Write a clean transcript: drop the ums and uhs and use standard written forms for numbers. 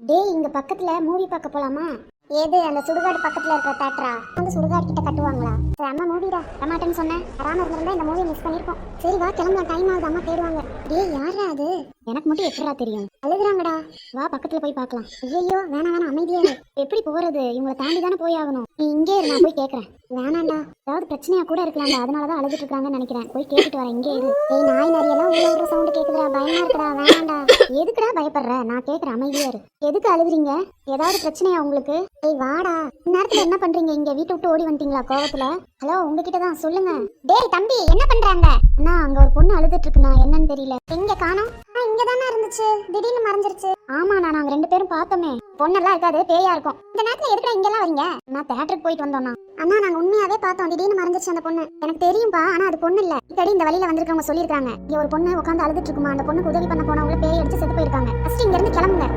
டேய், இங்க பக்கத்துல மூவி பார்க்க போலாமா? ஏது அந்த சுடுகாடு பக்கத்துல இருக்கிற தியேட்டரா? அந்த சுடுகாடு கிட்ட கட்டுவாங்களா? செம்ம மூவிடா. வரமாட்டேன்னு சொன்னேன். வராம இருந்தா இந்த மூவி மிஸ் பண்ணிருப்போம். சரி வா கிளம்பலாம், டைம் ஆகுது, அம்மா தேடுவாங்க. டேய், யாரா அது? எனக்கு மட்டும் எப்படிடா தெரியும்? அழுகுறாங்கடா. வா பக்கத்துல போய் பார்க்கலாம். ஐயோ வேணாம் வேணாம், அமைதியா இரு. எப்படி போறது? இவங்களை தாண்டி தானே போய் ஆகணும். நீ இங்கே இரு, நான் போய் கேட்கறேன். வேணாண்டா, ஏதாவது பிரச்சனையா கூட இருக்கலாம்டா, அதனாலதான் அழுதுட்டு இருக்காங்கன்னு நினைக்கிறேன். போய் கேட்டுட்டு வரேன், இங்கே இரு. ஏய், நாய் நரியெல்லாம் உள்ள விடுற சவுண்ட் கேக்குதுடா, பயமா இருக்குடா. வேணாண்டா. எதுக்குடா பயப்படுற? நான் கேட்கறேன், அமைதியா இரு. எதுக்கு அழுகுறீங்க? ஏதாவது பிரச்சனையா உங்களுக்கு? ஏய் வாடா. இந்நேரத்துல என்ன பண்றீங்க இங்க? வீட்டை விட்டு ஓடி வந்துட்டீங்களா கோவத்துல? ஹலோ, உங்ககிட்ட தான், சொல்லுங்க. டேய் தம்பி, என்ன பண்றாங்க? அண்ணா, அங்க ஒரு பொண்ணு அழுதுட்டு இருக்குண்ணா, என்னன்னு தெரியல. எங்க காணோம்? இங்க தானே இருந்துச்சு, திடீர்னு மறைஞ்சிருச்சு. ஆமாண்ணா, நாங்க 2 பேரும் பார்த்தோமே. பொண்ணெல்லாம் இருக்காது, பேயா இருக்கும். இந்த நேரத்துல எதுக்குடா இங்கெல்லாம் வரீங்க? நான் தியேட்டருக்கு போயிட்டு வந்தோம்னா. அண்ணா, நாங்க உண்மையாவே பார்த்தோம், திடீர்னு மறைஞ்சிருச்சு அந்த பொண்ணு. எனக்கு தெரியும்பா, ஆனா அது பொண்ணு இல்ல. இத்தடி இந்த வழியில வந்திருக்கவங்க சொல்லிருக்காங்க, இங்க ஒரு பொண்ணு உட்காந்து அழுதுட்டு இருக்குமா, அந்த பொண்ணுக்கு உதவி பண்ண போனவங்கள பேய் அடிச்சு செத்து போயிருக்காங்க. ஃபர்ஸ்ட் இங்க இருந்து கிளம்புங்க.